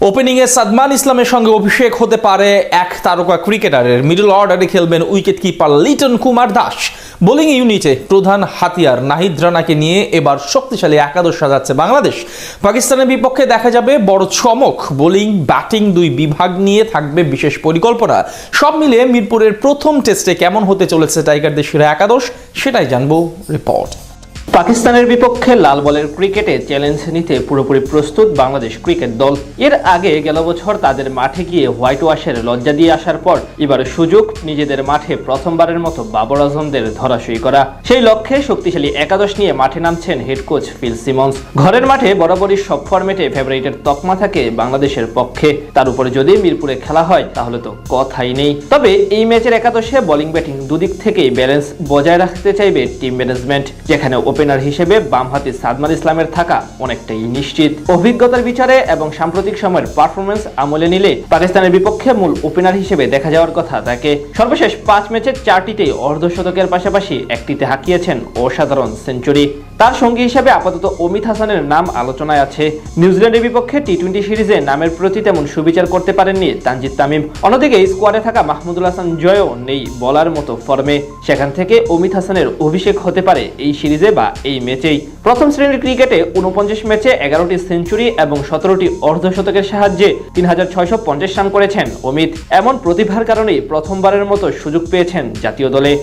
ওপেনিংয়ে সাদমান ইসলামের সঙ্গে অভিষেক হতে পারে এক তারকা ক্রিকেটারের। মিডল অর্ডারে খেলবেন wicket keeper Liton Kumar Das. Bowling ইউনিটে প্রধান হাতিয়ার নাহিদ রানাকে নিয়ে এবার শক্তিশালী একাদশ সাজাচ্ছে বাংলাদেশ। পাকিস্তানের বিপক্ষে দেখা যাবে বড় চমক। বোলিং ব্যাটিং দুই বিভাগ নিয়ে থাকবে বিশেষ পরিকল্পনা। সব মিলিয়ে মিরপুরের প্রথম টেস্টে কেমন হতে চলেছে টাইগারদের সেরা একাদশ, সেটাই জানবো রিপোর্ট। পাকিস্তানের বিপক্ষে লাল বলের ক্রিকেটে চ্যালেঞ্জ নিতে পুরোপুরি প্রস্তুত বাংলাদেশ ক্রিকেট দল। এর আগে গেল বছর তাদের মাঠে গিয়ে হোয়াইট ওয়াশের লজ্জা দিয়ে আসার পর এবার সুযোগ নিজেদের মাঠে প্রথমবারের মতো বাবর আজমদের ধরাশয়ী করা। সেই লক্ষ্যে শক্তিশালী একাদশ নিয়ে মাঠে নামছেন হেড কোচ ফিল সিমন্স। ঘরের মাঠে বরাবরই সব ফরম্যাটে ফেভারিটের তকমা থাকে বাংলাদেশের পক্ষে। তার উপরে যদি মিরপুরে খেলা হয় তাহলে তো কথাই নেই। তবে এই ম্যাচের একাদশে বোলিং ব্যাটিং দুদিক থেকেই ব্যালেন্স বজায় রাখতে চাইবে টিম ম্যানেজমেন্ট, যেখানে ওপেনার হিসেবে বামহাতি সাদমান ইসলামের থাকা অনেকটাই নিশ্চিত। অভিজ্ঞতার বিচারে এবং সাম্প্রতিক সময়ের পারফরমেন্স আমলে নিলে পাকিস্তানের বিপক্ষে মূল ওপেনার হিসেবে দেখা যাওয়ার কথা তাকে। সর্বশেষ 5 ম্যাচের 4টিতেই অর্ধশতকের পাশাপাশি একটিতে হাঁকিয়েছেন অসাধারণ সেঞ্চুরি। তার সঙ্গী হিসেবে আপাতত অমিত হাসানের নাম আলোচনায় আছে। নিউজিল্যান্ডের বিপক্ষে টি-20 সিরিজে নামের প্রতি তেমন সুবিচার করতে পারেননি তানজিদ তামিম। অন্যদিকে স্কোয়াডে থাকা মাহমুদুল হাসান জয়ও নেই বলার মতো ফর্মে। সেখান থেকে অমিত হাসানের অভিষেক হতে পারে এই সিরিজে বা এই ম্যাচেই। প্রথম শ্রেণীর ক্রিকেটে 49 ম্যাচে 11টি সেঞ্চুরি এবং 17টি অর্ধশতকের সাহায্যে 3650 রান করেছেন অমিত। এমন প্রতিভার কারণেই প্রথমবারের মতো সুযোগ পেয়েছেন জাতীয় দলে।